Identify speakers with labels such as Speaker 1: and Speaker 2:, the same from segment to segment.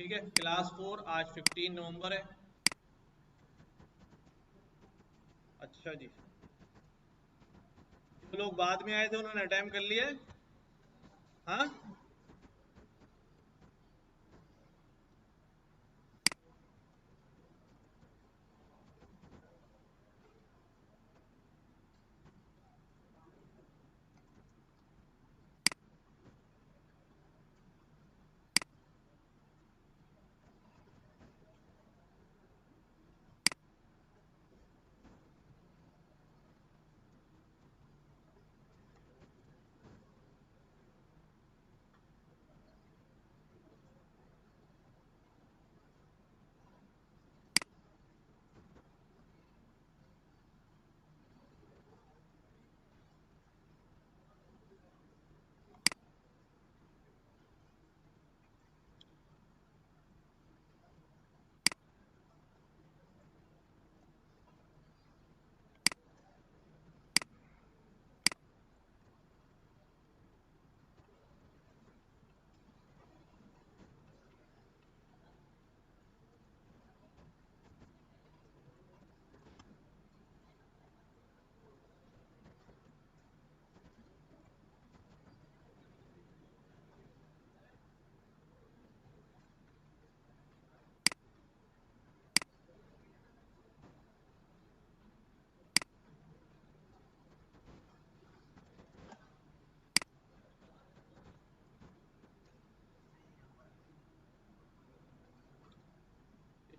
Speaker 1: ठीक है, क्लास 4 आज 15 नवंबर है। अच्छा जी, जो लोग बाद में आए थे उन्होंने अटेम्प्ट कर लिया है। हाँ,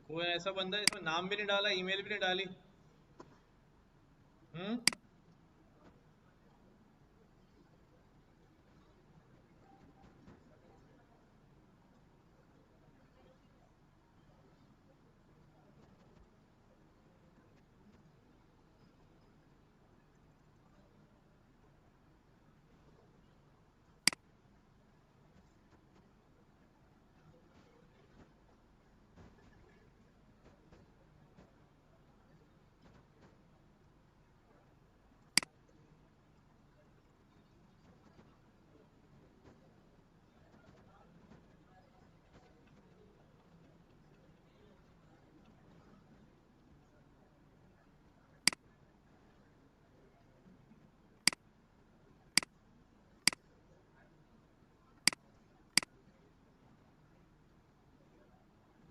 Speaker 1: कोई ऐसा बंदा है इसमें नाम भी नहीं डाला, ईमेल भी नहीं डाली। हम्म।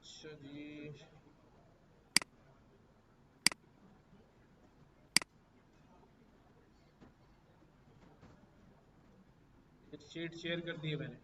Speaker 1: अच्छा जी, शीट शेयर कर दी है मैंने।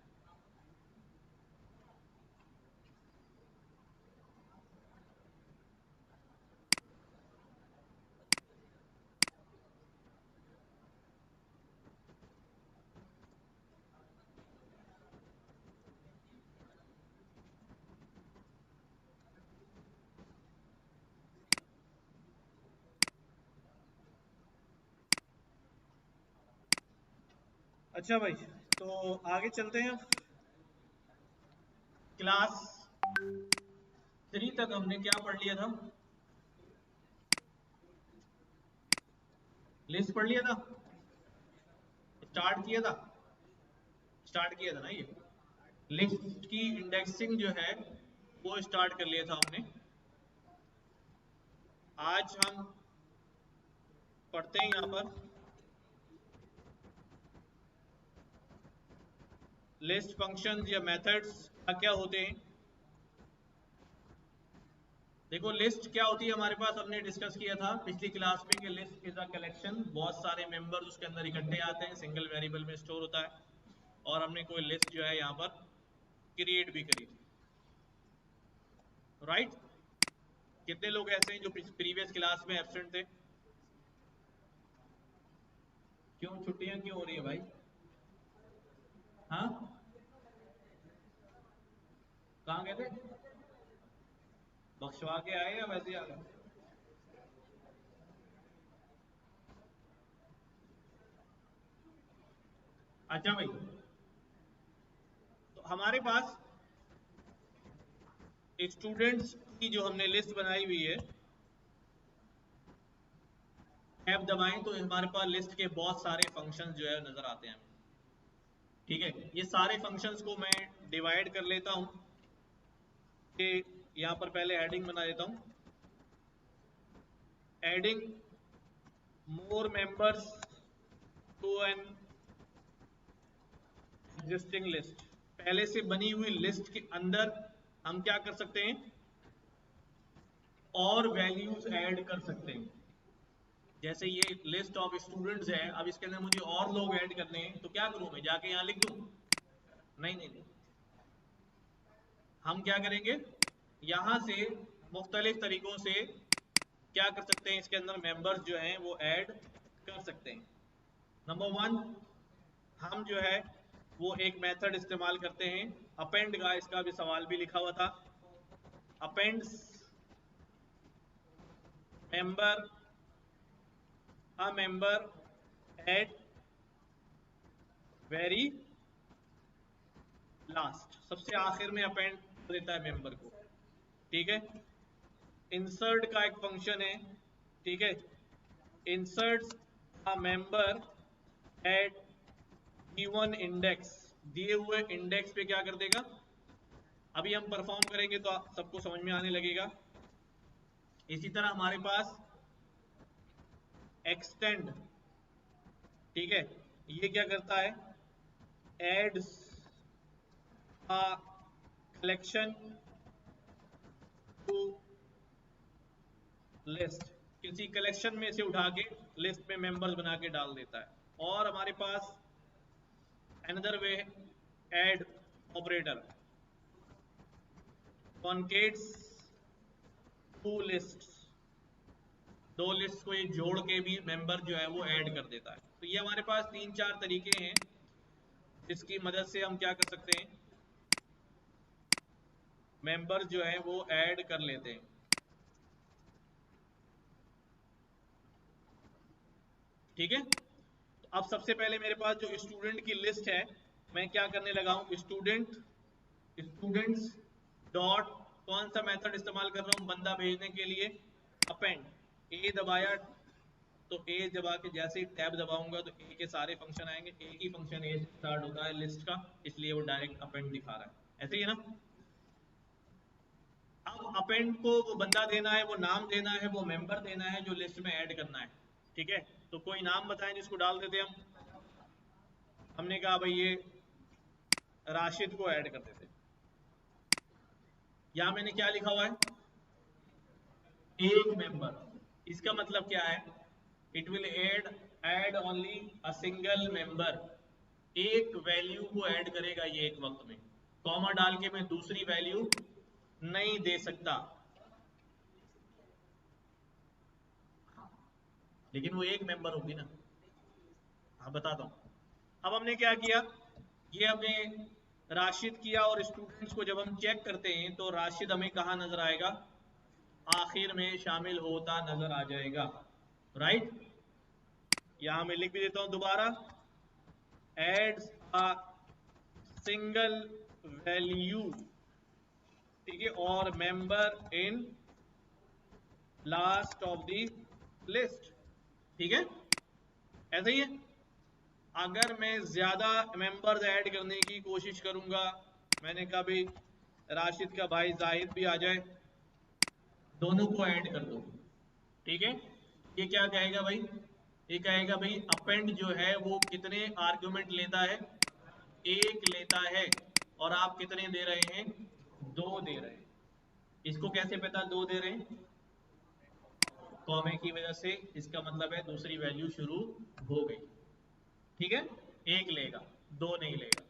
Speaker 1: अच्छा भाई, तो आगे चलते हैं। क्लास 3 तक हमने क्या पढ़ लिया था? लिस्ट पढ़ लिया था, स्टार्ट किया था। स्टार्ट किया था ना ये। लिस्ट की इंडेक्सिंग जो है वो स्टार्ट कर लिया था हमने। आज हम पढ़ते हैं यहाँ पर लिस्ट फंक्शंस या मेथड्स क्या क्या होते हैं। देखो, लिस्ट क्या होती है हमारे पास, हमने डिस्कस किया था पिछली क्लास में कि लिस्ट इज अ कलेक्शन, बहुत सारे मेंबर्स उसके अंदर इकट्ठे आते हैं, सिंगल वेरिएबल में स्टोर होता है। और हमने कोई लिस्ट जो है यहाँ पर क्रिएट भी करी थी, राइट? कितने लोग ऐसे हैं जो प्रीवियस क्लास में एब्सेंट थे? क्यों छुट्टियां क्यों हो रही है भाई? हाँ, कहाँ गए थे? बख्शवा के आए या वैसे ही आ गए? अच्छा भाई, तो हमारे पास स्टूडेंट्स की जो हमने लिस्ट बनाई हुई है, टैब दबाएं तो हमारे पास लिस्ट के बहुत सारे फंक्शंस जो है नजर आते हैं हमें। ठीक है, ये सारे फंक्शंस को मैं डिवाइड कर लेता हूं। कि यहाँ पर पहले हेडिंग बना देता हूँ, adding more members to an existing list. पहले से बनी हुई लिस्ट के अंदर हम क्या कर सकते हैं, और वैल्यूज ऐड कर सकते हैं। जैसे ये लिस्ट ऑफ स्टूडेंट्स है, अब इसके अंदर मुझे और लोग ऐड करने हैं, तो क्या करूं मैं, जाके यहाँ लिख दूं? नहीं, हम क्या करेंगे, यहां से मुख्तलिफ तरीकों से क्या कर सकते हैं, इसके अंदर मेंबर्स जो हैं वो ऐड कर सकते हैं। नंबर 1, हम जो है वो एक मेथड इस्तेमाल करते हैं अपेंड का, इसका भी सवाल भी लिखा हुआ था, happens member a member at very last, सबसे आखिर में अपेंड देता है मेंबर को, ठीक है। इंसर्ट का एक फंक्शन है, ठीक है, insert a member eight given index, दिए हुए इंडेक्स पे क्या कर देगा, अभी हम परफॉर्म करेंगे तो सबको समझ में आने लगेगा। इसी तरह हमारे पास एक्सटेंड, ठीक है, ये क्या करता है, adds a collection to list, किसी कलेक्शन में से उठा के लिस्ट में मेंबर्स बना के डाल देता है। और हमारे पास another way, add operator concats two lists, दो लिस्ट को ये जोड़ के भी मेंबर जो है वो ऐड कर देता है। तो ये हमारे पास 3-4 तरीके हैं जिसकी मदद से हम क्या कर सकते हैं, मेंबर जो है वो ऐड कर लेते हैं, ठीक है। तो अब सबसे पहले मेरे पास जो स्टूडेंट की लिस्ट है, मैं क्या करने लगा हूं, स्टूडेंट्स डॉट, कौन सा मेथड इस्तेमाल कर रहा हूं बंदा भेजने के लिए, अपेंड, ए दबाया तो ए दबा के जैसे ही टैब दबाऊंगा तो ए के सारे फंक्शन आएंगे, एक ही फंक्शन ए से स्टार्ट होता है लिस्ट का, इसलिए वो डायरेक्ट अपेंड दिखा रहा है, ऐसे ही है ना। अब अपेंड को वो बंदा देना है, वो नाम देना है, वो मेंबर देना है जो लिस्ट में ऐड करना है, ठीक है। तो कोई नाम बताएं जिसको डाल देते हम, हमने कहा भाई ये राशिद को ऐड कर देते। यहां मैंने क्या लिखा हुआ है, एक मेंबर, इसका मतलब क्या है, it will add only a single member, एक वैल्यू को ऐड करेगा ये एक वक्त में, कॉमा डाल के मैं दूसरी वैल्यू नहीं दे सकता, लेकिन वो एक मेंबर होगी ना। हाँ बताता हूँ। अब हमने क्या किया, ये हमने राशिद किया, और स्टूडेंट्स को जब हम चेक करते हैं तो राशिद हमें कहाँ नजर आएगा, आखिर में शामिल होता नजर आ जाएगा, राइट। यहां मैं लिख भी देता हूं दोबारा, एड्स अ सिंगल वैल्यू, ठीक है, और member in last of the list, ठीक है, ऐसा ही है। अगर मैं ज्यादा मेंबर्स ऐड करने की कोशिश करूंगा, मैंने कहा भाई राशिद का भाई जाहिद भी आ जाए, दोनों को ऐड कर दो, ठीक है। ये क्या कहेगा भाई, ये कहेगा भाई अपेंड जो है वो कितने आर्गुमेंट लेता है, एक लेता है, और आप कितने दे रहे हैं, 2 दे रहे हैं। इसको कैसे पता 2 दे रहे हैं, कॉमे की वजह से, इसका मतलब है दूसरी वैल्यू शुरू हो गई, ठीक है, एक लेगा, 2 नहीं लेगा।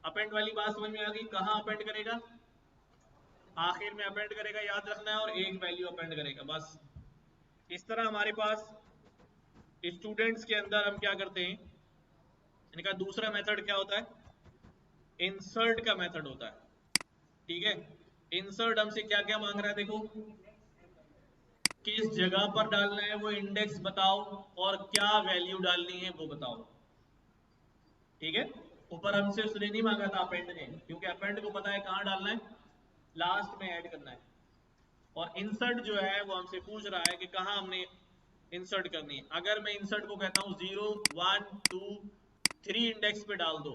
Speaker 1: अपेंड वाली बात समझ में आ गई, कहाँ अपेंड करेगा, आखिर में अपेंड करेगा, याद रखना है, और एक वैल्यू अपेंड करेगा, बस। इस तरह हमारे पास स्टूडेंट्स के अंदर हम क्या करते हैं, इनका दूसरा मेथड क्या होता है, इंसर्ट का मेथड होता है, ठीक है। इंसर्ट हमसे क्या क्या मांग रहा है, देखो किस जगह पर डालना है वो इंडेक्स बताओ, और क्या वैल्यू डालनी है वो बताओ, ठीक है। ऊपर हमसे उसने नहीं मांगा था अपेंड ने, क्योंकि अपेंड को पता है कहाँ डालना है, लास्ट में ऐड करना है। और इंसर्ट जो है वो हमसे पूछ रहा है कि कहाँ हमने इंसर्ट करनी है। अगर मैं इंसर्ट को कहता हूँ 0 1 2 3 इंडेक्स पे डाल दो,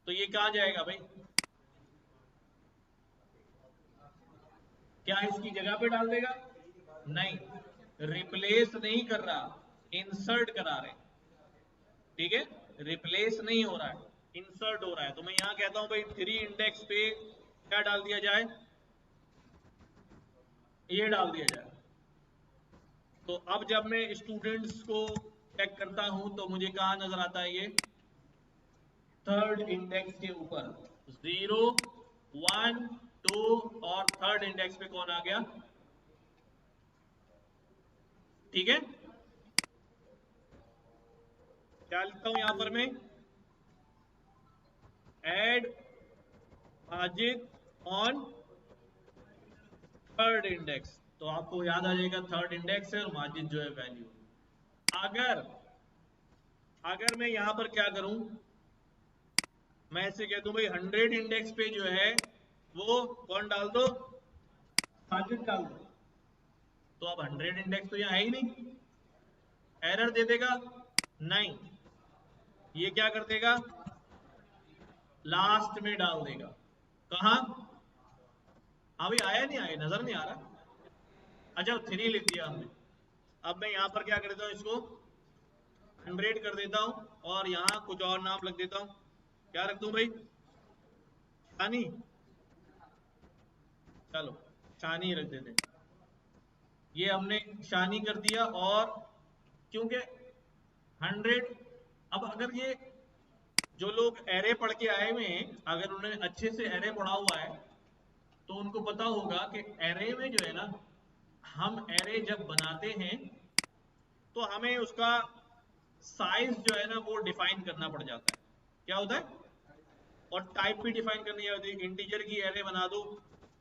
Speaker 1: तो ये कहाँ जाएगा भाई, क्या इसकी जगह पे डाल देगा? नहीं, रिप्लेस नहीं कर रहा, इंसर्ट करा रहे। ठीक है, रिप्लेस नहीं हो रहा है, इंसर्ट हो रहा है। तो मैं यहां कहता हूं भाई 3 इंडेक्स पे क्या डाल दिया जाए, ये डाल दिया जाए। तो अब जब मैं स्टूडेंट्स को चेक करता हूं तो मुझे कहां नजर आता है ये, थर्ड इंडेक्स के ऊपर 0 1 2 और थर्ड इंडेक्स पे कौन आ गया? ठीक है, क्या लिखता हूं यहां पर मैं, add Majid on third index. तो आपको याद आ जाएगा थर्ड इंडेक्स है और माजिद जो है वैल्यू। अगर अगर मैं यहां पर क्या करूं, मैं ऐसे कह दूं भाई 100 इंडेक्स पे जो है वो कौन डाल दो, माजिद डाल दो। तो अब 100 इंडेक्स तो यहाँ है ही नहीं, एरर दे देगा? नहीं, ये क्या कर देगा, लास्ट में डाल देगा। कहा? अभी आया नहीं, आया नजर नहीं आ रहा। अच्छा 3 लिख दिया हमने। अब मैं यहां पर क्या कर देता हूं, इसको 100 कर देता हूं और यहां कुछ और नाम लग देता हूं। क्या रख दूं भाई, शानी, चलो शानी रख देते हैं। ये हमने शानी कर दिया। और क्योंकि 100, अब अगर ये जो लोग एरे पढ़ के आए हुए हैं, अगर उन्होंने अच्छे से एरे पढ़ा हुआ है तो उनको पता होगा कि एरे में जो है ना, हम एरे जब बनाते हैं तो हमें उसका साइज जो है ना वो डिफाइन करना पड़ जाता है। क्या होता है? और टाइप भी डिफाइन करनी होती है। इंटीजर की एरे बना दो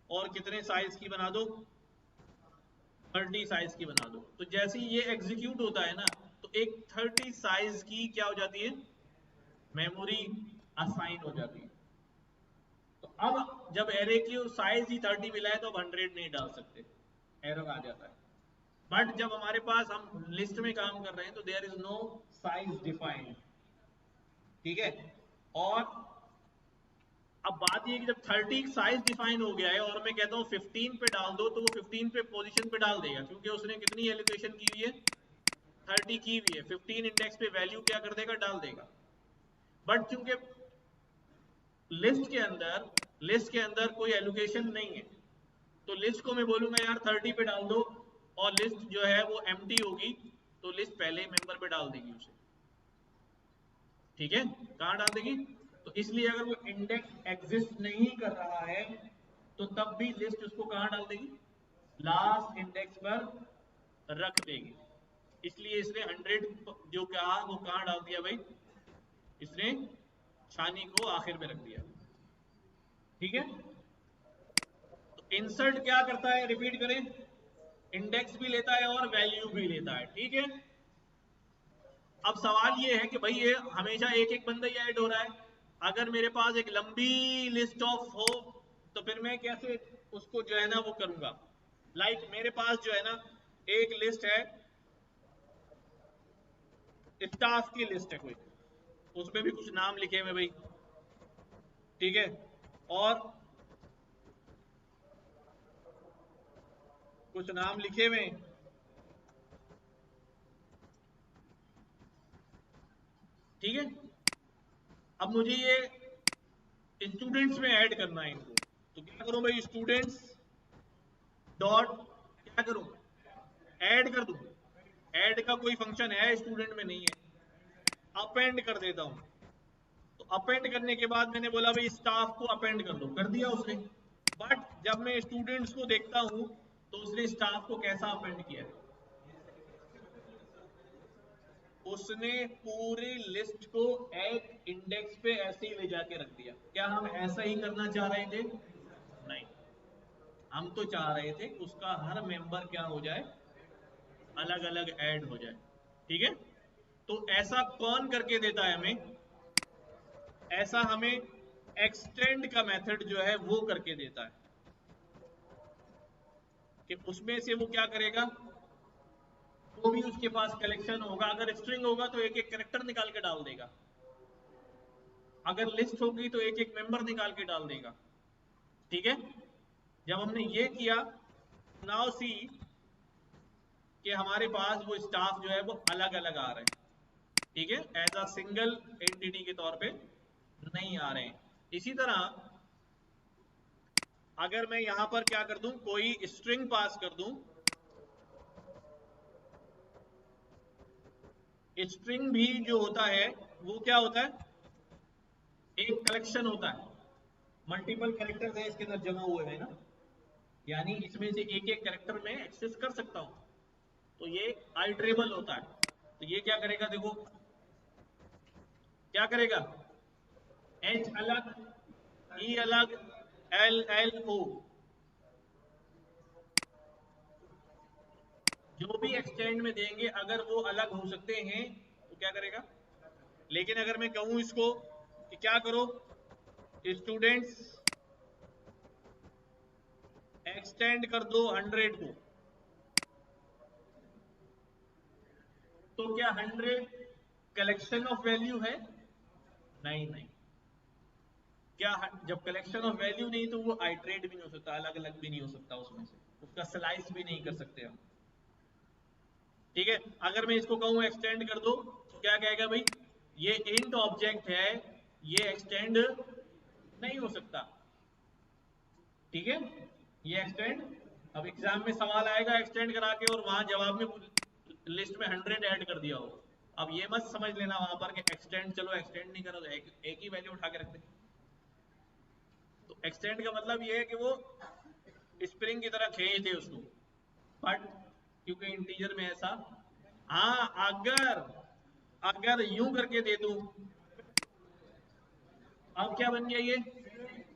Speaker 1: और कितने साइज की बना दो, 30 साइज की बना दो। तो जैसे ही ये एग्जीक्यूट होता है ना, तो एक 30 साइज की क्या हो जाती है, मेमोरी असाइन हो जाती है। तो अब जब एरे की साइज ही 30 मिला है तो अब 100 नहीं डाल सकते, एरर आ जाता है। बट जब हमारे पास हम लिस्ट में काम कर रहे हैं तो there is no size defined. ठीक है, और अब बात ये कि जब 30 साइज डिफाइन हो गया है और मैं कहता हूं 15 पे डाल दो, तो वो 15 पे पोजीशन पे डाल देगा, क्योंकि उसने कितनी एलोकेशन की हुई है, 30 की हुई है। 15 इंडेक्स पे वैल्यू क्या कर देगा, डाल देगा। बट चूंकि लिस्ट के अंदर कोई एलोकेशन नहीं है, तो लिस्ट को मैं बोलूंगा यार 30 पे डाल दो, और लिस्ट जो है वो एम्प्टी होगी, तो लिस्ट पहले ही मेंबर पे डाल देगी उसे। ठीक है, कहां डाल देगी? तो इसलिए अगर वो इंडेक्स एग्जिस्ट नहीं कर रहा है तो तब भी लिस्ट उसको कहां डाल देगी, लास्ट इंडेक्स पर रख देगी। इसलिए इसने 100 जो कहा वो कहां डाल दिया भाई, इसने छानी को आखिर में रख दिया। ठीक है, तो इंसर्ट क्या करता है, रिपीट करें, इंडेक्स भी लेता है और वैल्यू भी लेता है। ठीक है, अब सवाल ये है कि भाई ये हमेशा एक एक बंदा ही ऐड हो रहा है। अगर मेरे पास एक लंबी लिस्ट ऑफ हो तो फिर मैं कैसे उसको जो है ना वो करूंगा। मेरे पास जो है ना एक लिस्ट है, स्टाफ की लिस्ट है कोई, उसमें भी कुछ नाम लिखे हुए भाई। ठीक है, और कुछ नाम लिखे हुए, ठीक है। अब मुझे ये स्टूडेंट्स में ऐड करना है इनको, तो क्या करूं भाई, स्टूडेंट्स डॉट क्या करूं, ऐड कर दूं। ऐड का कोई फंक्शन है, स्टूडेंट में नहीं है, अपेंड कर देता हूं। तो अपेंड करने के बाद मैंने बोला भाई स्टाफ को अपेंड कर दो, कर दिया उसने। बट जब मैं स्टूडेंट्स को देखता हूं तो उसने स्टाफ को कैसा अपेंड किया है, उसने पूरी लिस्ट को एक इंडेक्स पे ऐसे ही ले जाके रख दिया। क्या हम ऐसा ही करना चाह रहे थे? नहीं, हम तो चाह रहे थे उसका हर मेंबर क्या हो जाए, अलग अलग ऐड हो जाए। ठीक है, तो ऐसा कौन करके देता है हमें, ऐसा हमें एक्सटेंड का मेथड जो है वो करके देता है। कि उसमें से वो क्या करेगा, जो भी उसके पास कलेक्शन होगा, अगर स्ट्रिंग होगा तो एक एक कैरेक्टर निकाल के डाल देगा, अगर लिस्ट होगी तो एक एक मेंबर निकाल के डाल देगा। ठीक है, जब हमने ये किया नाउ सी कि हमारे पास वो स्टाफ जो है वो अलग अलग आ रहे हैं, ठीक है, एज अ सिंगल एंटिटी के तौर पे नहीं आ रहे हैं। इसी तरह अगर मैं यहां पर क्या कर दूं, कोई स्ट्रिंग पास कर दूं, स्ट्रिंग भी जो होता है वो क्या होता है, एक कलेक्शन होता है, मल्टीपल कैरेक्टर्स है इसके अंदर जमा हुए हैं ना, यानी इसमें से एक एक कैरेक्टर में एक्सेस कर सकता हूं, तो ये आइटरेबल होता है। तो ये क्या करेगा, देखो क्या करेगा, एच अलग, ई अलग, एल एल ओ, जो भी एक्सटेंड में देंगे अगर वो अलग हो सकते हैं तो क्या करेगा। लेकिन अगर मैं कहूं इसको कि क्या करो, स्टूडेंट्स एक्सटेंड कर दो 100 को, तो क्या 100 कलेक्शन ऑफ वैल्यू है, नहीं नहीं। क्या जब कलेक्शन ऑफ वैल्यू नहीं तो वो आइट्रेट भी नहीं हो सकता, अलग अलग भी नहीं हो सकता, उसमें से उसका स्लाइस भी नहीं कर सकते हम, ठीक है। अगर मैं इसको कहूं एक्सटेंड कर दो तो क्या कहेगा भाई, ये इंट ऑब्जेक्ट है, ये एक्सटेंड नहीं हो सकता, ठीक है, ये एक्सटेंड। अब एग्जाम में सवाल आएगा एक्सटेंड करा के और वहां जवाब में लिस्ट में 100 ऐड कर दिया हो, अब ये मत समझ लेना वहां पर कि एक्सटेंड, चलो एक्सटेंड नहीं करो तो एक ही वैल्यू उठा के रख दे। तो एक्सटेंड का मतलब ये है कि वो स्प्रिंग की तरह खींच दे उसको, बट क्योंकि इंटीजर में ऐसा, हाँ अगर अगर यूं करके दे दूं, अब क्या बन गया ये,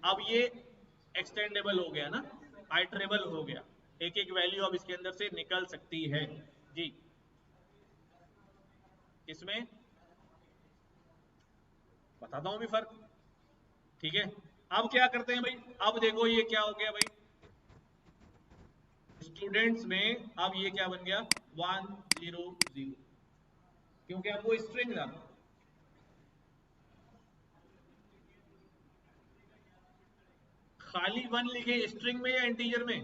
Speaker 1: अब ये एक्सटेंडेबल हो गया ना, आइटरेबल हो गया, एक एक वैल्यू अब इसके अंदर से निकल सकती है जी। इसमें बताता हूं भी फर्क, ठीक है। अब क्या करते हैं भाई, अब देखो ये क्या हो गया भाई, स्टूडेंट्स में अब ये क्या बन गया 100, क्योंकि अब वो स्ट्रिंग था। खाली 1 लिखे स्ट्रिंग में या इंटीजर में,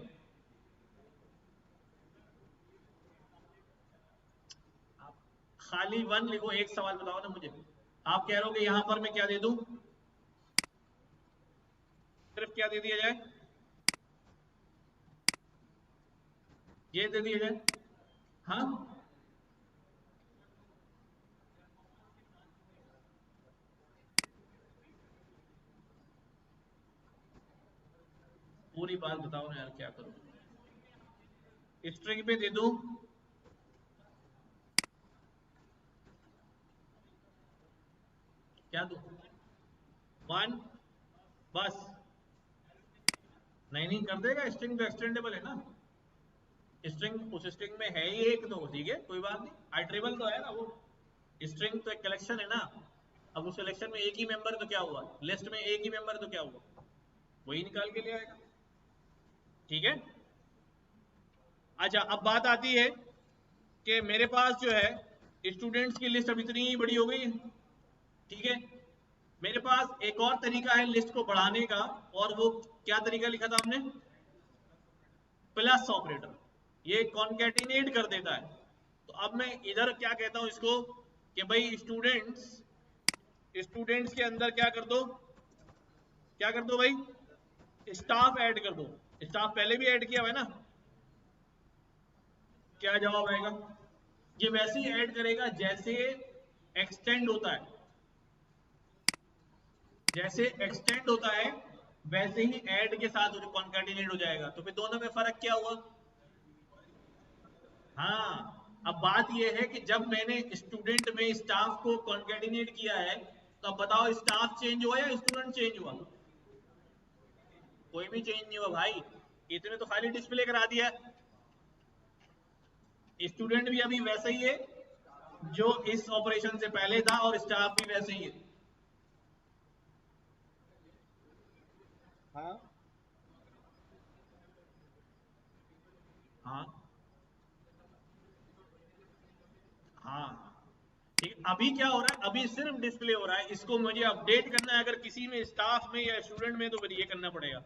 Speaker 1: आप खाली 1 लिखो, एक सवाल बताओ ना मुझे, आप कह रहे हो कि यहां पर मैं क्या दे दूं, सिर्फ क्या दे दिया जाए, ये दे दिया जाए, हाँ पूरी बात बताओ ना यार, क्या करूं, स्ट्रिंग पे दे दूं, क्या दूं, 1 बस, नहीं नहीं कर देगा, स्ट्रिंग तो एक्सटेंडेबल है ना, स्ट्रिंग उस स्ट्रिंग में है ही एक, तो ठीक है कोई बात नहीं, आइटरेबल तो है ना वो, स्ट्रिंग तो एक कलेक्शन है ना। अब उस कलेक्शन में एक ही मेंबर तो क्या हुआ, लिस्ट में एक ही मेंबर तो क्या हुआ, वही निकाल के ले आएगा, ठीक है। अच्छा अब बात आती है कि मेरे पास जो है स्टूडेंट्स की लिस्ट अब इतनी बड़ी हो गई है, ठीक है। मेरे पास एक और तरीका है लिस्ट को बढ़ाने का, और वो क्या तरीका लिखा था हमने, प्लस ऑपरेटर, ये कॉन्केटिनेट कर देता है। तो अब मैं इधर क्या कहता हूं इसको कि भाई स्टूडेंट्स, स्टूडेंट्स के अंदर क्या कर दो, क्या कर दो भाई, स्टाफ ऐड कर दो, स्टाफ पहले भी ऐड किया हुआ है ना, क्या जवाब आएगा, ये वैसे ही ऐड करेगा जैसे एक्सटेंड होता है, जैसे एक्सटेंड होता है वैसे ही ऐड के साथ कॉन्कैटिनेट हो जाएगा, तो फिर दोनों में फर्क क्या हुआ, हाँ। अब बात यह है कि जब मैंने स्टूडेंट में स्टाफ को कॉन्कैटिनेट किया है, तो अब बताओ स्टाफ चेंज हुआ या स्टूडेंट चेंज हुआ, कोई भी चेंज नहीं हुआ भाई, इतने तो खाली डिस्प्ले करा दिया। स्टूडेंट भी अभी वैसा ही है जो इस ऑपरेशन से पहले था, और स्टाफ भी वैसे ही है, हाँ हाँ हाँ ठीक है। अभी क्या हो रहा है, अभी सिर्फ डिस्प्ले हो रहा है, इसको मुझे अपडेट करना है अगर किसी में स्टाफ में या स्टूडेंट में, तो फिर ये करना पड़ेगा,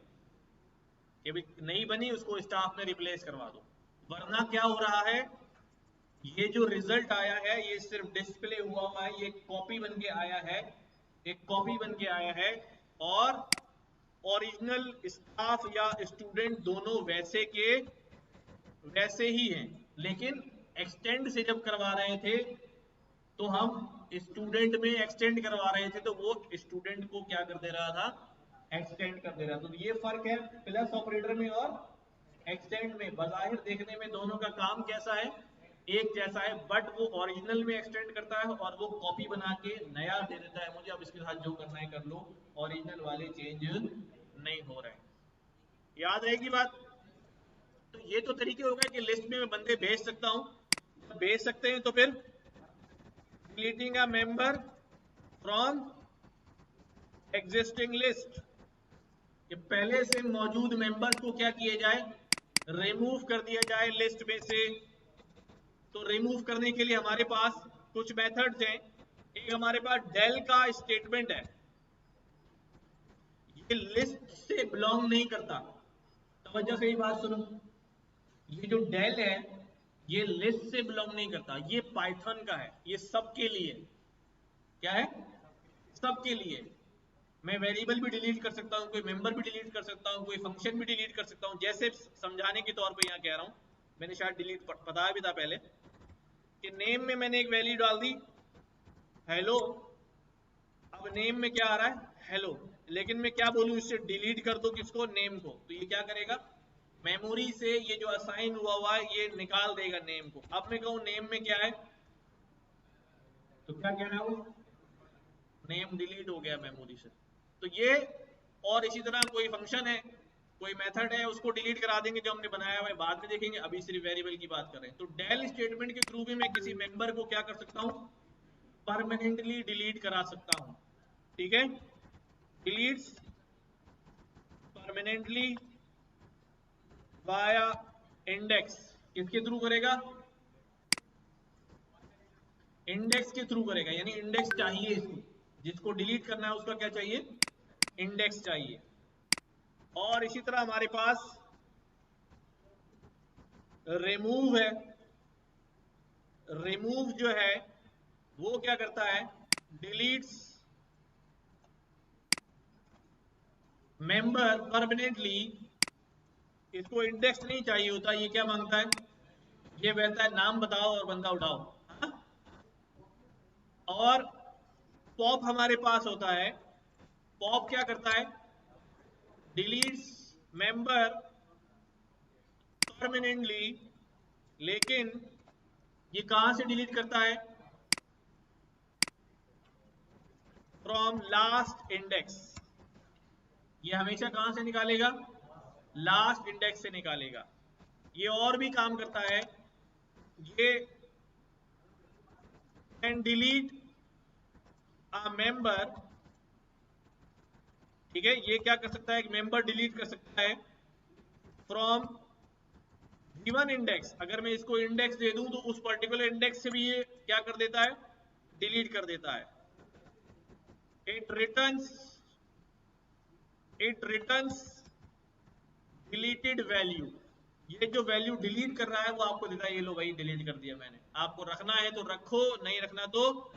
Speaker 1: ये भी नहीं बनी, उसको स्टाफ में रिप्लेस करवा दो। वरना क्या हो रहा है, ये जो रिजल्ट आया है ये सिर्फ डिस्प्ले हुआ है, ये कॉपी बन के आया है, एक कॉपी बन के आया है, और ओरिजिनल स्टाफ या स्टूडेंट दोनों वैसे के वैसे ही हैं। लेकिन एक्सटेंड से जब करवा रहे थे तो हम स्टूडेंट में एक्सटेंड करवा रहे थे, तो वो स्टूडेंट को क्या कर दे रहा था, एक्सटेंड कर दे रहा था। तो ये फर्क है प्लस ऑपरेटर में और एक्सटेंड में। बाहिर देखने में दोनों का काम कैसा है, एक जैसा है, बट वो ओरिजिनल में एक्सटेंड करता है और वो कॉपी बना के नया दे देता है मुझे, अब इसके साथ जो करना है कर लो, ओरिजिनल वाले चेंज नहीं हो रहे हैं। याद रहेगी बात। तो ये तो तरीके हो गए कि लिस्ट में मैं बंदे भेज सकता हूं, भेज सकते हैं तो फिर deleting a member from existing list, कि पहले से मौजूद मेंबर्स को क्या किया जाए, रिमूव कर दिया जाए लिस्ट में से। तो रिमूव करने के लिए हमारे पास कुछ मेथड्स हैं। एक हमारे पास डेल का स्टेटमेंट है, ये लिस्ट से बिलोंग नहीं करता, तवज्जो से ही बात सुनो। ये जो डेल है ये लिस्ट से बिलोंग नहीं करता, ये पाइथन का है, ये सबके लिए। क्या है, सबके लिए। मैं वेरिएबल भी डिलीट कर सकता हूं, कोई मेंबर भी डिलीट कर सकता हूं, कोई फंक्शन भी डिलीट कर सकता हूं। जैसे समझाने के तौर पे यहां कह रहा हूं, मैंने शायद डिलीट बताया भी था पहले कि नेम में मैंने एक वैल्यू डाल दी हेलो। अब नेम में क्या आ रहा है, हेलो, लेकिन मैं क्या बोलूं इससे, डिलीट कर दो किसको, नेम को। तो ये क्या करेगा, मेमोरी से ये जो असाइन हुआ है ये निकाल देगा नेम को। अब मैं कहूं नेम में क्या है, तो क्या कहना है वो, नेम डिलीट हो गया मेमोरी से। तो ये, और इसी तरह कोई फंक्शन है, कोई मेथड है, उसको डिलीट करा देंगे जो हमने बनाया हुआ है, बाद में देखेंगे, अभी सिर्फ वेरिएबल की बात कर रहे हैं। तो डेल स्टेटमेंट के थ्रू भी मैं किसी मेंबर को क्या कर सकता हूं, परमानेंटली डिलीट करा सकता हूं। ठीक है, डिलीट्स परमानेंटली वाया इंडेक्स। किसके थ्रू करेगा, इंडेक्स के थ्रू करेगा, यानी इंडेक्स चाहिए इसको, जिसको डिलीट करना है उसका क्या चाहिए, इंडेक्स चाहिए। और इसी तरह हमारे पास रिमूव है। रिमूव जो है वो क्या करता है, डिलीट्स मेंबर परमानेंटली। इसको इंडेक्स नहीं चाहिए होता, ये क्या मांगता है, ये कहता है नाम बताओ और बंदा उठाओ। हाँ? और पॉप हमारे पास होता है, पॉप क्या करता है, डिलीट्स मेंबर परमानेंटली, लेकिन ये कहां से डिलीट करता है, फ्रॉम लास्ट इंडेक्स। ये हमेशा कहां से निकालेगा, लास्ट इंडेक्स से निकालेगा। ये और भी काम करता है, ये कैन डिलीट अ मेंबर। ठीक है, ये क्या कर सकता है, एक मेंबर डिलीट कर सकता है फ्रॉम गिवन इंडेक्स। अगर मैं इसको इंडेक्स दे दूं तो उस पर्टिकुलर इंडेक्स से भी ये क्या कर देता है, डिलीट कर देता है। It returns deleted value. ये जो वैल्यू डिलीट कर रहा है वो आपको देता है, ये लो भाई डिलीट कर दिया मैंने, आपको रखना है तो रखो, नहीं रखना तो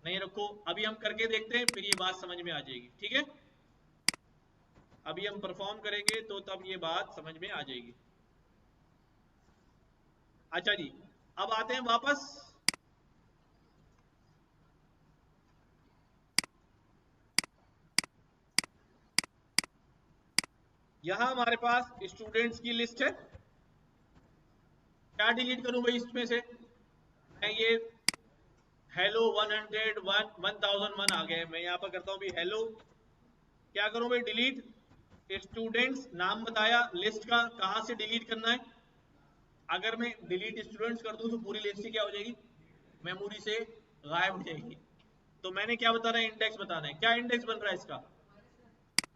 Speaker 1: नहीं रखो। अभी हम करके देखते हैं, फिर ये बात समझ में आ जाएगी। ठीक है, अभी हम परफॉर्म करेंगे तो तब ये बात समझ में आ जाएगी। अच्छा जी, अब आते हैं वापस। यहां हमारे पास स्टूडेंट्स की लिस्ट है। क्या डिलीट करूं भाई इसमें से, मैं ये हेलो 1001 आ गए, मैं यहां पर करता हूं भी हेलो। क्या करूं भाई, डिलीट स्टूडेंट्स, नाम बताया लिस्ट का, कहां से डिलीट करना है। अगर मैं डिलीट स्टूडेंट्स कर दूं तो पूरी लिस्ट ही क्या हो जाएगी, मेमोरी से गायब हो जाएगी। तो मैंने क्या बताना है, इंडेक्स बताना है। क्या इंडेक्स बन रहा है इसका,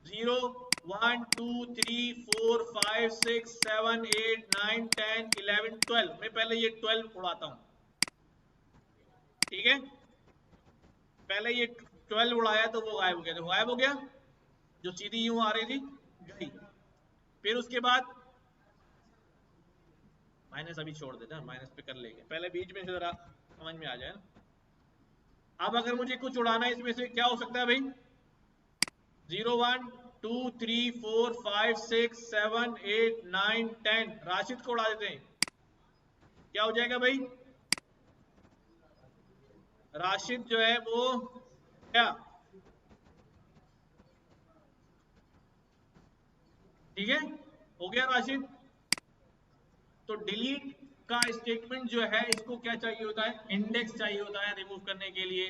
Speaker 1: 0 1 2 3 4 5 6 7 8 9 10 11 12। मैं पहले ये 12 उड़ाता हूं। ठीक है, पहले ये 12 उड़ाया तो वो गायब हो गया, तो गायब हो गया, जो सीधी यूं आ रही थी गई। फिर उसके बाद माइनस अभी छोड़ देते हैं, माइनस पे कर लेंगे, पहले बीच में से जरा समझ में आ जाए ना। अब अगर मुझे कुछ उड़ाना है इसमें से, क्या हो सकता है भाई? 0 1 2 3 4 5 6 7 8 9 10, राशिद को उड़ा देते हैं, क्या हो जाएगा भाई? राशिद जो है वो क्या, ठीक है, हो गया राशिद। तो डिलीट का स्टेटमेंट जो है, इसको क्या चाहिए होता है? इंडेक्स चाहिए होता है रिमूव करने के लिए।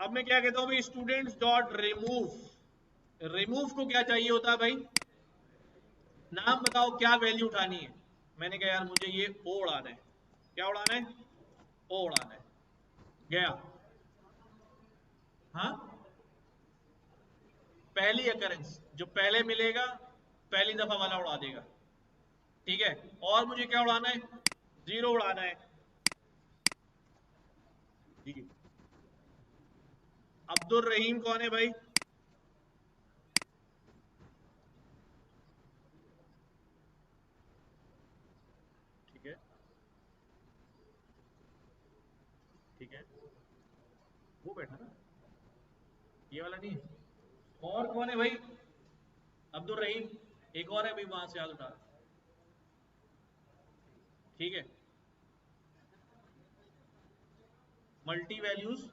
Speaker 1: अब मैं क्या कहता हूं भाई, स्टूडेंट्स डॉट रिमूव, रिमूव को क्या चाहिए होता है भाई? नाम बताओ क्या वैल्यू उठानी है। मैंने कहा यार मुझे ये ओ उड़ाना है, क्या उड़ाना है? ओ उड़ाना है, गया। हाँ, पहली अकरेंस जो पहले मिलेगा, पहली दफा वाला उड़ा देगा, ठीक है। और मुझे क्या उड़ाना है? 0 उड़ाना है जी। अब्दुल रहीम कौन है भाई? ठीक है, ठीक है, वो बैठा ना, ये वाला नहीं है। और कौन है भाई? अब्दुल रहीम, एक और है भाई, वहां से हाथ उठा, ठीक है। मल्टी वैल्यूज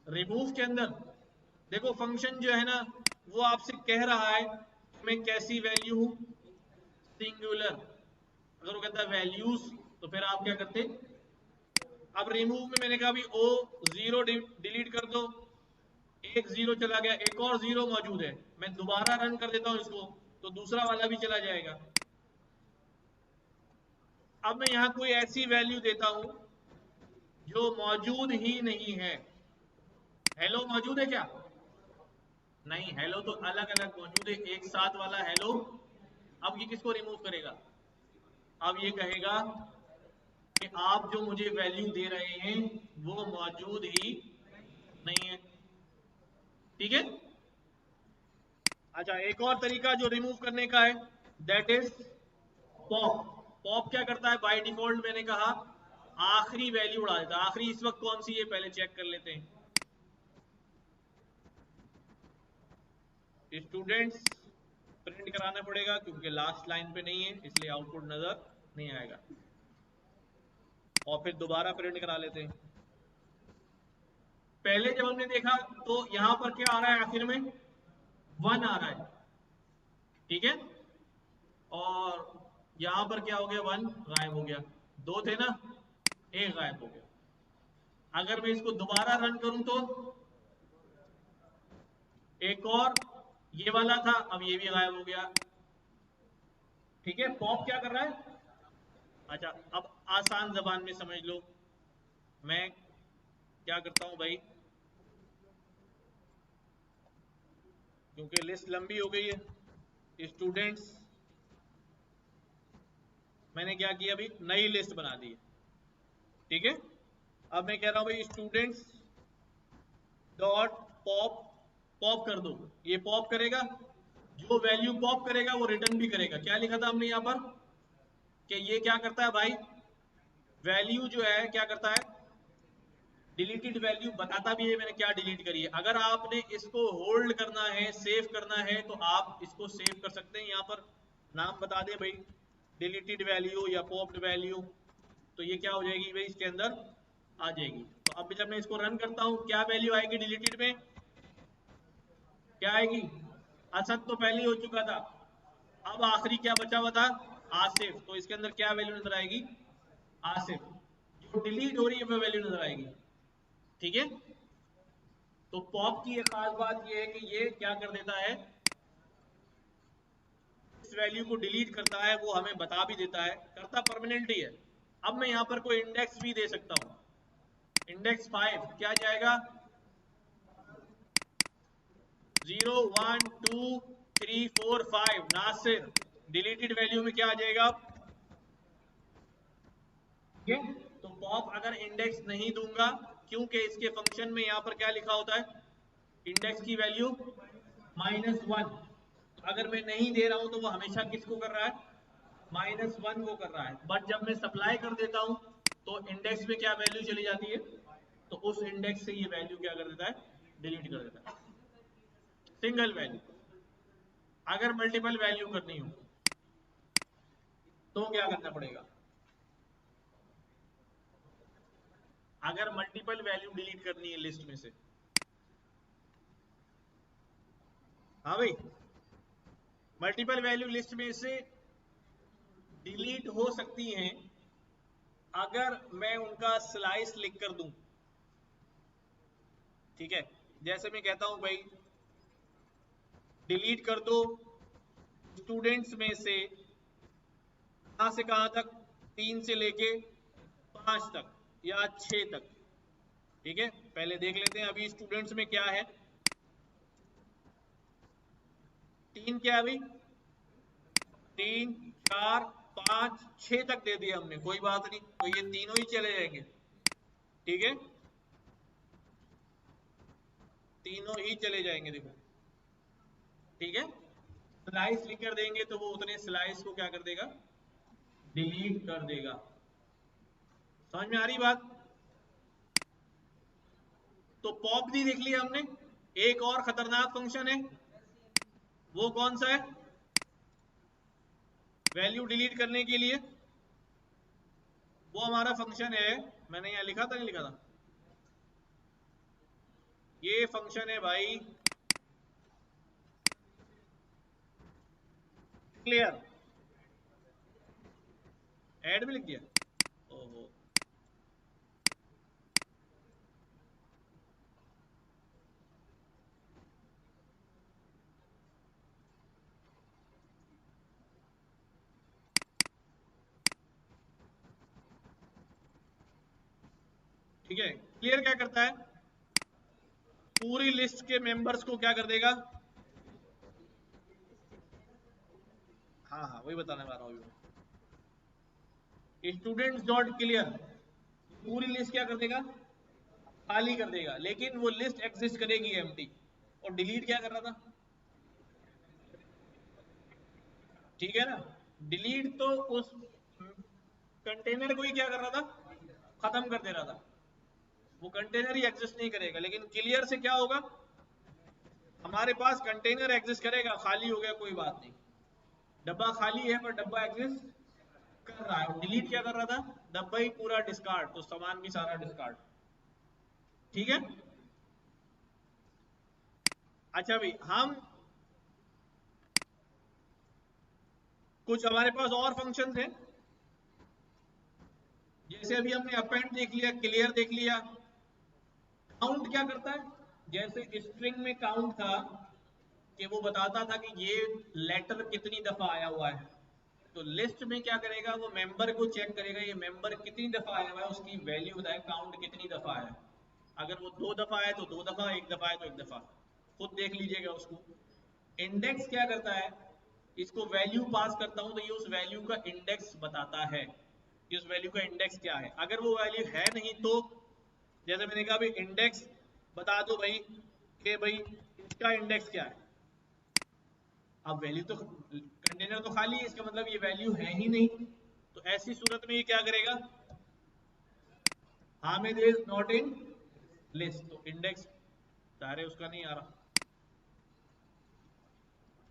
Speaker 1: रिमूव के अंदर देखो, फंक्शन जो है ना वो आपसे कह रहा है कि मैं कैसी वैल्यू हूं, सिंगुलर। अगर वो कहता है वैल्यूज, तो फिर आप क्या करते? अब रिमूव में मैंने कहा भी ओ 0 डिलीट कर दो, एक 0 चला गया, एक और 0 मौजूद है, मैं दोबारा रन कर देता हूं इसको, तो दूसरा वाला भी चला जाएगा। अब मैं यहां कोई ऐसी वैल्यू देता हूं जो मौजूद ही नहीं है। हेलो मौजूद है क्या? नहीं, हेलो तो अलग अलग मौजूद है, एक साथ वाला हेलो। अब ये किसको रिमूव करेगा? अब ये कहेगा कि आप जो मुझे वैल्यू दे रहे हैं वो मौजूद ही नहीं है, ठीक है। अच्छा, एक और तरीका जो रिमूव करने का है, दैट इज पॉप। पॉप क्या करता है बाय डिफॉल्ट? मैंने कहा आखिरी वैल्यू उड़ा देता है। आखिरी इस वक्त कौन सी है पहले चेक कर लेते हैं। स्टूडेंट्स प्रिंट कराना पड़ेगा क्योंकि लास्ट लाइन पे नहीं है, इसलिए आउटपुट नजर नहीं आएगा, और फिर दोबारा प्रिंट करा लेते हैं। पहले जब हमने देखा तो यहां पर क्या आ रहा है आखिर में? 1 आ रहा है, ठीक है। और यहां पर क्या हो गया? 1 गायब हो गया, 2 थे ना, 1 गायब हो गया। अगर मैं इसको दोबारा रन करूं तो एक और ये वाला था, अब ये भी गायब हो गया, ठीक है। पॉप क्या कर रहा है? अच्छा, अब आसान जबान में समझ लो, मैं क्या करता हूं भाई, क्योंकि लिस्ट लंबी हो गई है। स्टूडेंट्स, मैंने क्या किया अभी, नई लिस्ट बना दी है, ठीक है। अब मैं कह रहा हूं भाई स्टूडेंट्स डॉट पॉप, पॉप कर दो। ये पॉप करेगा, जो वैल्यू पॉप करेगा वो रिटर्न भी करेगा। क्या लिखा था हमने यहां पर कि ये क्या करता है भाई, वैल्यू जो है क्या करता है, डिलीटेड वैल्यू बताता भी है मैंने क्या डिलीट करी है। अगर आपने इसको होल्ड करना है, सेव करना है, तो आप इसको सेव कर सकते हैं। यहां पर नाम बता दें भाई, डिलीटेड वैल्यू या पॉप्ड वैल्यू, तो ये क्या हो जाएगी भाई, इसके अंदर आ जाएगी। तो अब जब मैं इसको रन करता हूं, क्या वैल्यू आएगी डिलीटेड में? क्या आएगी? असद तो पहले ही हो चुका था, अब आखिरी क्या बचा हुआ था? आसिफ। तो इसके अंदर क्या वैल्यू नजर आएगी? आसिफ। जो डिलीट हो रही है वो वैल्यू नजर आएगी, ठीक है। तो पॉप की एक खास बात यह है कि ये क्या कर देता है, इस वैल्यू को डिलीट करता है, वो हमें बता भी देता है, करता परमानेंट ही है। अब मैं यहां पर कोई इंडेक्स भी दे सकता हूं, इंडेक्स 5 क्या जाएगा? 0 1 2 3 4 5, नासिर। डिलीटेड वैल्यू में क्या आ जाएगा? ठीक है। तो पॉप अगर इंडेक्स नहीं दूंगा, क्योंकि इसके फंक्शन में यहां पर क्या लिखा होता है, इंडेक्स की वैल्यू -1। अगर मैं नहीं दे रहा हूं तो वो हमेशा किसको कर रहा है, -1 को कर रहा है। बट जब मैं सप्लाई कर देता हूं तो इंडेक्स में क्या वैल्यू चली जाती है, तो उस इंडेक्स से ये वैल्यू क्या कर देता है, डिलीट कर देता है, सिंगल वैल्यू। अगर मल्टीपल वैल्यू करनी हो तो क्या करना पड़ेगा, अगर मल्टीपल वैल्यू डिलीट करनी है लिस्ट में से, हाँ भाई, मल्टीपल वैल्यू लिस्ट में से डिलीट हो सकती हैं अगर मैं उनका स्लाइस लिख कर दूं। ठीक है, जैसे मैं कहता हूं भाई डिलीट कर दो स्टूडेंट्स में से कहां से कहां तक, 3 से लेके 5 तक या 6 तक। ठीक है, पहले देख लेते हैं अभी स्टूडेंट्स में क्या है। 3 क्या है अभी, 3 4 5 6 तक दे दिया हमने, कोई बात नहीं, तो ये तीनों ही चले जाएंगे। ठीक है, तीनों ही चले जाएंगे, देखो। ठीक है, स्लाइस लिख कर देंगे तो वो उतने स्लाइस को क्या कर देगा, डिलीट कर देगा। समझ में आ रही बात। तो पॉप भी देख लिया हमने। एक और खतरनाक फंक्शन है, वो कौन सा है, वैल्यू डिलीट करने के लिए। वो हमारा फंक्शन है, मैंने यहां लिखा था नहीं लिखा था, ये फंक्शन है भाई क्लियर। ऐड भी लिख दिया, ओहो। ठीक है, क्लियर क्या करता है, पूरी लिस्ट के मेंबर्स को क्या कर देगा, हाँ हाँ वही बताने वाला हूँ। स्टूडेंट्स डॉट क्लियर पूरी लिस्ट क्या कर देगा, खाली कर देगा, लेकिन वो लिस्ट एग्जिस्ट करेगी एम्प्टी। और डिलीट क्या कर रहा था, ठीक है ना, डिलीट तो उस कंटेनर को ही क्या कर रहा था, खत्म कर दे रहा था। वो कंटेनर ही एग्जिस्ट नहीं करेगा, लेकिन क्लियर से क्या होगा, हमारे पास कंटेनर एग्जिस्ट करेगा, खाली हो गया कोई बात नहीं, डब्बा खाली है पर डब्बा एग्जिस्ट कर रहा है। डिलीट क्या कर रहा था, डब्बा ही पूरा डिस्कार्ड, तो सामान भी सारा डिस्कार्ड। ठीक है, अच्छा भाई, हम कुछ हमारे पास और फंक्शंस हैं, जैसे अभी हमने अपेंड देख लिया, क्लियर देख लिया। काउंट क्या करता है, जैसे स्ट्रिंग में काउंट था कि वो बताता था कि ये लेटर कितनी दफा आया हुआ है, तो लिस्ट में क्या करेगा, वो मेंबर को चेक करेगा, ये मेंबर कितनी दफा आया हुआ है, उसकी वैल्यू बताए काउंट कितनी दफा आया। अगर वो 2 दफा आया तो 2 दफा, 1 दफा आया तो 1 दफा, खुद देख लीजिएगा उसको। इंडेक्स क्या करता है, इसको वैल्यू पास करता हूं तो ये उस वैल्यू का इंडेक्स बताता है कि उस वैल्यू का इंडेक्स क्या है। अगर वो वैल्यू है नहीं तो, जैसे मैंने कहा भाई इंडेक्स बता दो भाई कि भाई इसका इंडेक्स क्या है। अब वैल्यू तो, कंटेनर तो खाली है, इसका मतलब ये वैल्यू है ही नहीं, तो ऐसी सूरत में ये क्या करेगा, Hamid is not in list, तो इंडेक्स सारे उसका नहीं आ रहा।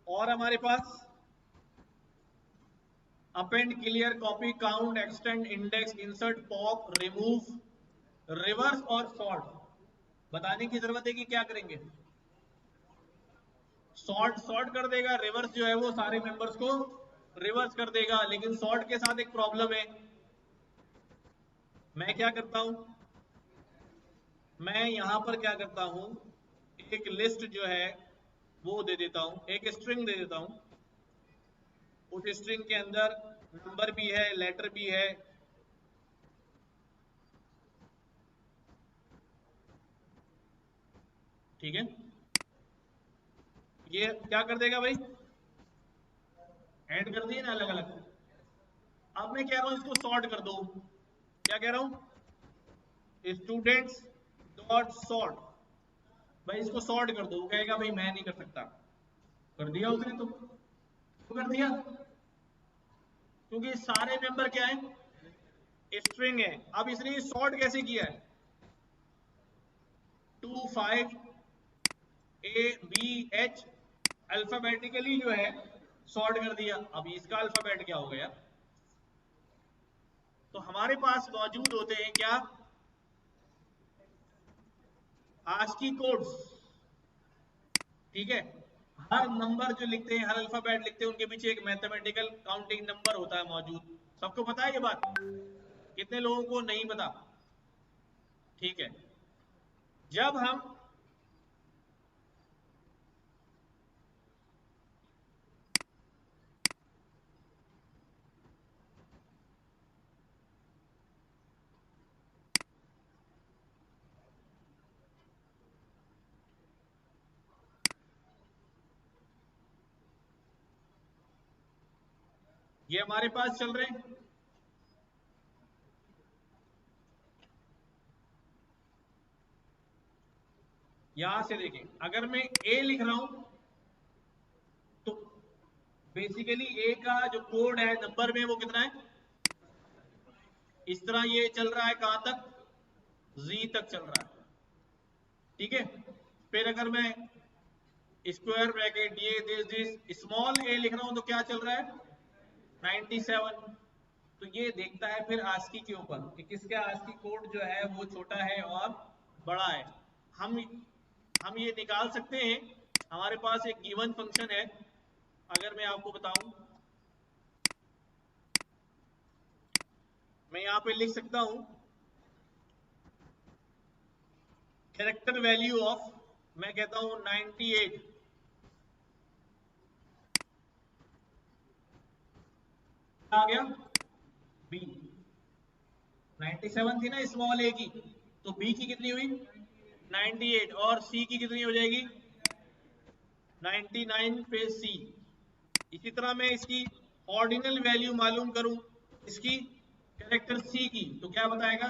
Speaker 1: और हमारे पास append, clear, copy, count, extend, index, insert, pop, remove, reverse और सॉर्ट। बताने की जरूरत है कि क्या करेंगे, सॉर्ट सॉर्ट कर देगा, रिवर्स जो है वो सारे मेंबर्स को रिवर्स कर देगा। लेकिन सॉर्ट के साथ एक प्रॉब्लम है, मैं क्या करता हूं, मैं यहां पर क्या करता हूं, एक लिस्ट जो है वो दे देता हूं, एक स्ट्रिंग दे देता हूं, उस स्ट्रिंग के अंदर नंबर भी है, लेटर भी है। ठीक है, ये क्या कर देगा भाई, ऐड कर दिए ना अलग अलग। अब मैं कह रहा हूं इसको सॉर्ट कर दो, क्या कह रहा हूं, स्टूडेंट्स डॉट सॉर्ट, भाई इसको सॉर्ट कर दो। वो कहेगा भाई मैं नहीं कर सकता, कर दिया उसने, तो कर दिया, क्योंकि सारे मेंबर क्या है, स्ट्रिंग है। अब इसने सॉर्ट कैसे किया है, 2 5 A B H अल्फाबेटिकली जो है सॉर्ट कर दिया। अब इसका अल्फाबेट क्या हो गया, तो हमारे पास मौजूद होते हैं क्या, आस्की कोड्स, ठीक है। हर नंबर जो लिखते हैं, हर अल्फाबेट लिखते हैं, उनके पीछे एक मैथमेटिकल काउंटिंग नंबर होता है मौजूद। सबको पता है ये बात, कितने लोगों को नहीं पता, ठीक है। जब हम ये हमारे पास चल रहे हैं, यहां से देखें, अगर मैं ए लिख रहा हूं तो बेसिकली ए का जो कोड है नंबर में वो कितना है, इस तरह ये चल रहा है, कहां तक, जी तक चल रहा है, ठीक है। फिर अगर मैं स्क्वायर ब्रैकेट ये दिस स्मॉल ए लिख रहा हूं तो क्या चल रहा है, 97। तो ये देखता है फिर आस्की के ऊपर कि किसका आस्की कोड जो है वो छोटा है और बड़ा है। हम हम ये निकाल सकते हैं, हमारे पास एक गिवन फंक्शन है, अगर मैं आपको बताऊं, मैं यहां पे लिख सकता हूं कैरेक्टर वैल्यू ऑफ, मैं कहता हूं 98, आ गया बी, 97 थी ना स्मॉल ए की, तो बी की कितनी हुई 98, और सी की कितनी हो जाएगी 99 पे सी। इसी तरह मैं इसकी ऑर्डिनल वैल्यू मालूम करूं, इसकी कैरेक्टर सी की, तो क्या बताएगा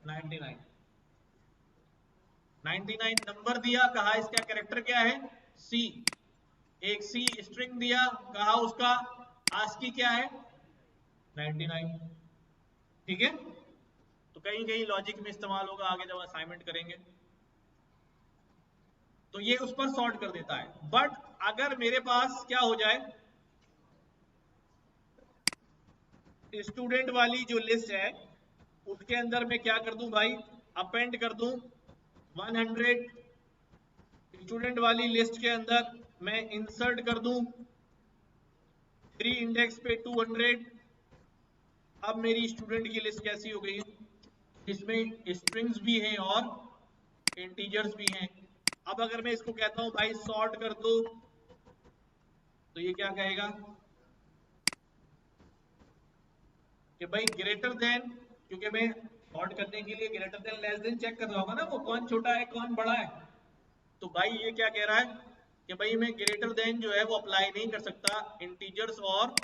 Speaker 1: 99। 99 नंबर दिया, कहा इसका कैरेक्टर क्या है सी, एक सी स्ट्रिंग दिया, कहा उसका आस्की क्या है 99, ठीक है। तो कहीं कहीं लॉजिक में इस्तेमाल होगा, आगे जब असाइनमेंट करेंगे तो ये उस पर सॉर्ट कर देता है। बट अगर मेरे पास क्या हो जाए, स्टूडेंट वाली जो लिस्ट है उसके अंदर मैं क्या कर दूं भाई, अपेंड कर दूं 100, स्टूडेंट वाली लिस्ट के अंदर मैं इंसर्ट कर दूं 3 इंडेक्स पे 200। अब मेरी स्टूडेंट की लिस्ट कैसी हो गई, इसमें स्ट्रिंग्स भी हैं और इंटीजर्स भी हैं। अब अगर मैं इसको कहता हूं भाई सॉर्ट कर दो, तो ये क्या कहेगा कि भाई ग्रेटर देन, क्योंकि मैं सॉर्ट करने के लिए greater than less than check कर रहा होगा ना, वो कौन छोटा है कौन बड़ा है। तो भाई ये क्या कह रहा है कि भाई मैं ग्रेटर देन जो है वो अप्लाई नहीं कर सकता इंटीजर्स और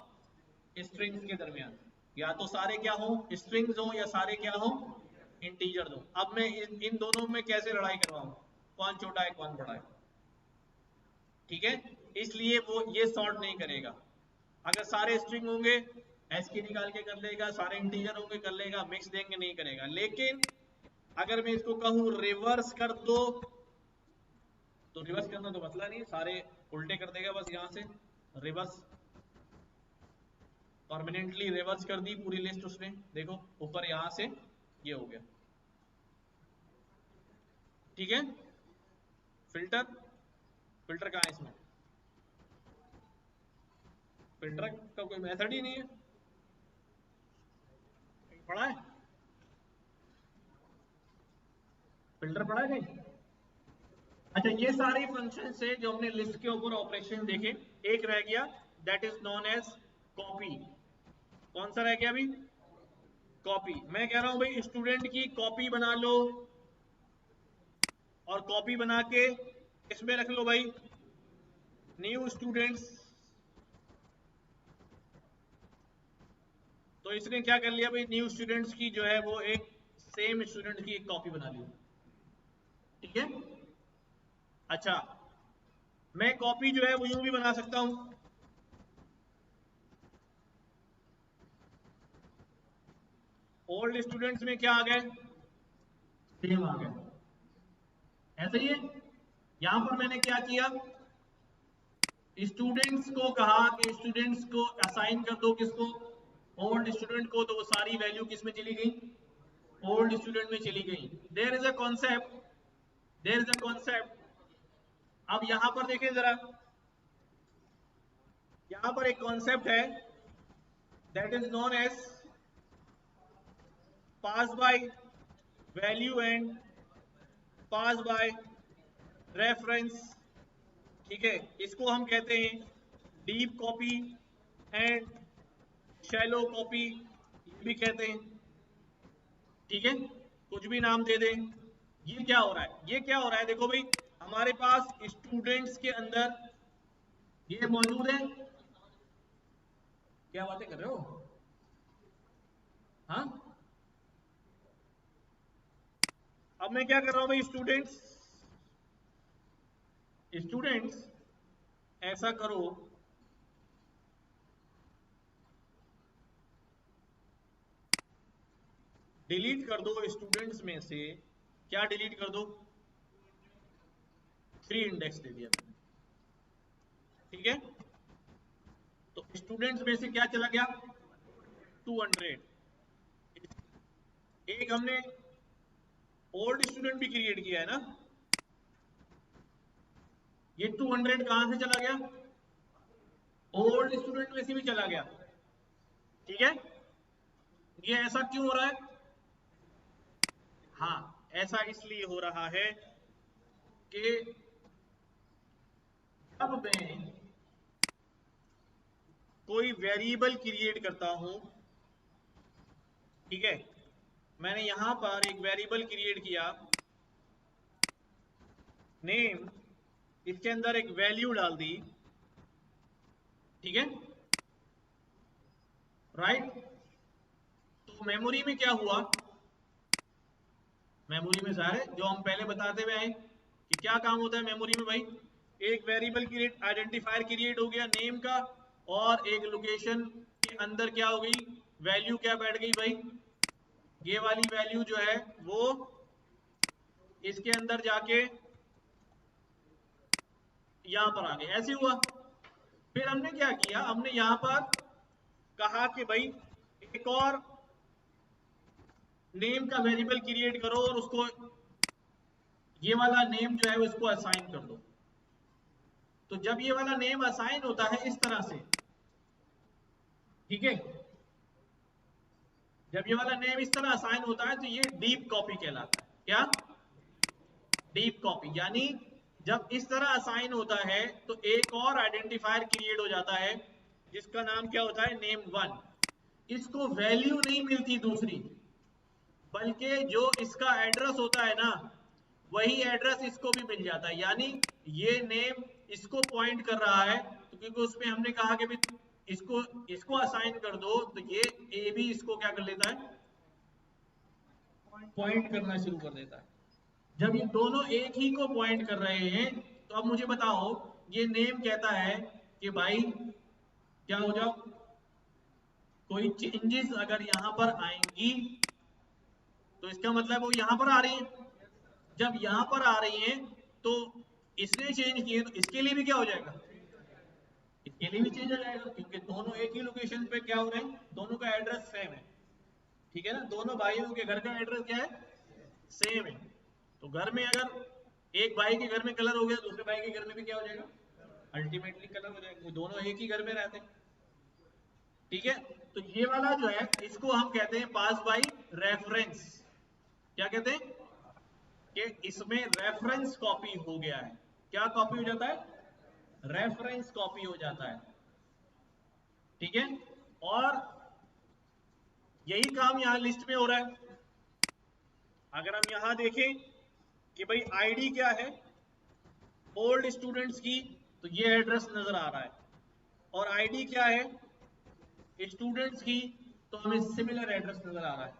Speaker 1: स्ट्रिंग्स के दरमियान, या तो सारे क्या हो स्ट्रिंग्स हो या सारे क्या हो इंटीजर्स हो। अब मैं इन दोनों में कैसे लड़ाई करवाऊं, कौन छोटा है कौन बड़ा है, ठीक है। इसलिए वो ये सॉर्ट नहीं करेगा। अगर सारे स्ट्रिंग होंगे एस की निकाल के कर लेगा, सारे इंटीजर होंगे कर लेगा, मिक्स देंगे नहीं करेगा। लेकिन अगर मैं इसको कहूं रिवर्स कर दो, तो रिवर्स करना तो मसला नहीं, सारे उल्टे कर देगा, बस यहां से रिवर्स, परमानेंटली रिवर्स कर दी पूरी लिस्ट उसने, देखो ऊपर यहां से ये हो गया, ठीक है। फिल्टर, फिल्टर कहां है इसमें, फिल्टर का कोई मेथड ही नहीं है, पढ़ा है फिल्टर, पढ़ा है कहीं। अच्छा, ये सारे फंक्शन से जो हमने लिस्ट के ऊपर ऑपरेशन देखे, एक रह गया that is known as copy. कौन सा रह गया अभी, कॉपी। मैं कह रहा हूं भाई स्टूडेंट की कॉपी बना लो, और कॉपी बना के इसमें रख लो भाई न्यू स्टूडेंट्स। तो इसने क्या कर लिया भाई, न्यू स्टूडेंट्स की जो है वो एक सेम स्टूडेंट की एक कॉपी बना ली, ठीक है। अच्छा, मैं कॉपी जो है वो यूं भी बना सकता हूं, ओल्ड स्टूडेंट्स में क्या आ गए, सेम आ गए, ऐसा ही है। यहां पर मैंने क्या किया, स्टूडेंट्स को कहा कि स्टूडेंट्स को असाइन कर दो, किसको, ओल्ड स्टूडेंट को, तो वो सारी वैल्यू किस में चली गई, ओल्ड स्टूडेंट में चली गई। There is a concept, there is a concept. अब यहां पर देखें जरा, यहां पर एक कॉन्सेप्ट है that is known as pass by value and pass by reference. ठीक है, इसको हम कहते हैं deep copy and shallow copy, ये भी कहते हैं। ठीक है, कुछ भी नाम दे दें। ये क्या हो रहा है, ये क्या हो रहा है, देखो भाई, हमारे पास स्टूडेंट्स के अंदर ये मौजूद है, क्या बातें कर रहे हो, हाँ। अब मैं क्या कर रहा हूं भाई, स्टूडेंट्स, स्टूडेंट्स ऐसा करो, डिलीट कर दो स्टूडेंट्स में से, क्या डिलीट कर दो, 3 इंडेक्स दे दिया मैंने। ठीक है, तो स्टूडेंट्स में से क्या चला गया, 200। एक हमने ओल्ड स्टूडेंट भी क्रिएट किया है ना, ये 200 कहां से चला गया, ओल्ड स्टूडेंट में से भी चला गया। ठीक है, ये ऐसा क्यों हो रहा है, हाँ, ऐसा इसलिए हो रहा है कि जब मैं कोई वेरिएबल क्रिएट करता हूं, ठीक है, मैंने यहां पर एक वेरिएबल क्रिएट किया नेम, इसके अंदर एक वैल्यू डाल दी, ठीक है, राइट। तो मेमोरी में क्या हुआ, मेमोरी में सारे जो हम पहले बताते हुए आए कि क्या काम होता है मेमोरी में भाई, एक वेरिएबल क्रिएट, आइडेंटिफायर क्रिएट हो गया नेम का, और एक लोकेशन के अंदर क्या हो गई, वैल्यू क्या बैठ गई भाई, ये वाली वैल्यू जो है वो इसके अंदर जाके यहां पर आ गई, ऐसे हुआ। फिर हमने क्या किया, हमने यहां पर कहा कि भाई एक और नेम का वेरिएबल क्रिएट करो और उसको ये वाला नेम जो है उसको असाइन कर दो। तो जब ये वाला नेम असाइन होता है इस तरह से, ठीक है, जब ये वाला नेम इस तरह असाइन होता है तो ये डीप कॉपी कहलाता है। क्या, डीप कॉपी, यानी जब इस तरह असाइन होता है तो एक और आइडेंटिफायर क्रिएट हो जाता है जिसका नाम क्या होता है, नेम 1। इसको वैल्यू नहीं मिलती दूसरी, बल्कि जो इसका एड्रेस होता है ना, वही एड्रेस इसको भी मिल जाता है। यानी ये नेम इसको पॉइंट कर रहा है, तो क्योंकि उसमें हमने कहा कि भी इसको इसको असाइन कर दो, तो ये ए भी इसको क्या कर लेता है, पॉइंट करना शुरू कर देता है। जब ये दोनों एक ही को पॉइंट कर रहे हैं, तो अब मुझे बताओ, ये नेम कहता है कि भाई क्या हो जाओ, कोई चेंजेस अगर यहां पर आएंगी तो इसका मतलब वो यहां पर आ रही है। जब यहां पर आ रही है तो इसने चेंज किए, तो इसके लिए भी क्या हो जाएगा, इसके लिए भी चेंज हो जाएगा, क्योंकि दोनों एक ही लोकेशन पे क्या हो रहे हैं, दोनों का एड्रेस सेम है। ठीक है ना, दोनों भाइयों के घर का एड्रेस क्या है, सेम है। तो घर में अगर एक भाई के घर में कलर हो गया, दूसरे भाई के घर में भी क्या हो जाएगा, अल्टीमेटली कलर हो जाएगा, वो दोनों एक ही घर में रहते हैं। ठीक है, तो ये वाला जो है इसको हम कहते हैं पास बाय रेफरेंस। क्या कहते हैं, कि इसमें रेफरेंस कॉपी हो गया है। क्या कॉपी हो जाता है, रेफरेंस कॉपी हो जाता है। ठीक है, और यही काम यहां लिस्ट में हो रहा है। अगर हम यहां देखें कि भाई आईडी क्या है ओल्ड स्टूडेंट्स की, तो ये एड्रेस नजर आ रहा है, और आईडी क्या है स्टूडेंट्स की, तो हमें सिमिलर एड्रेस नजर आ रहा है।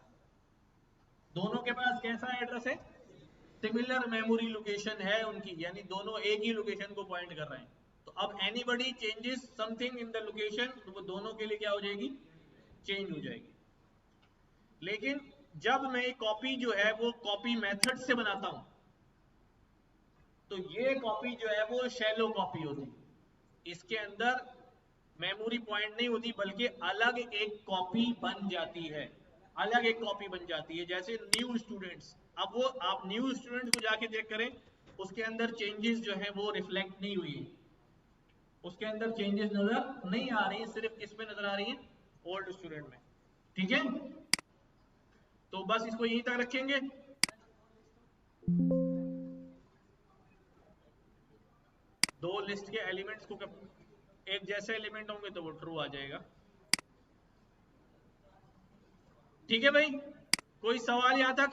Speaker 1: दोनों के पास कैसा एड्रेस है, सिमिलर मेमोरी लोकेशन है उनकी, यानी दोनों एक ही लोकेशन को पॉइंट कर रहे हैं। तो अब anybody changes something in the location, तो वो दोनों के लिए क्या हो जाएगी, चेंज हो जाएगी। लेकिन जब मैं कॉपी जो है वो कॉपी मेथड से बनाता हूं, तो ये कॉपी जो है वो शैलो कॉपी होती है, इसके अंदर मेमोरी पॉइंट नहीं होती, बल्कि अलग एक कॉपी बन जाती है, अलग एक कॉपी बन जाती है। जैसे न्यू स्टूडेंट्स, अब वो आप न्यू स्टूडेंट्स को जाके चेक करें, उसके अंदर चेंजेस जो है वो रिफ्लेक्ट नहीं हुई है, उसके अंदर चेंजेस नजर नहीं आ रही, सिर्फ किस में नजर आ रही है, ओल्ड स्टूडेंट में। ठीक है, तो बस इसको यहीं तक रखेंगे। दो लिस्ट के एलिमेंट्स को एक जैसे एलिमेंट होंगे तो वो ट्रू आ जाएगा। ठीक है भाई, कोई सवाल यहां तक?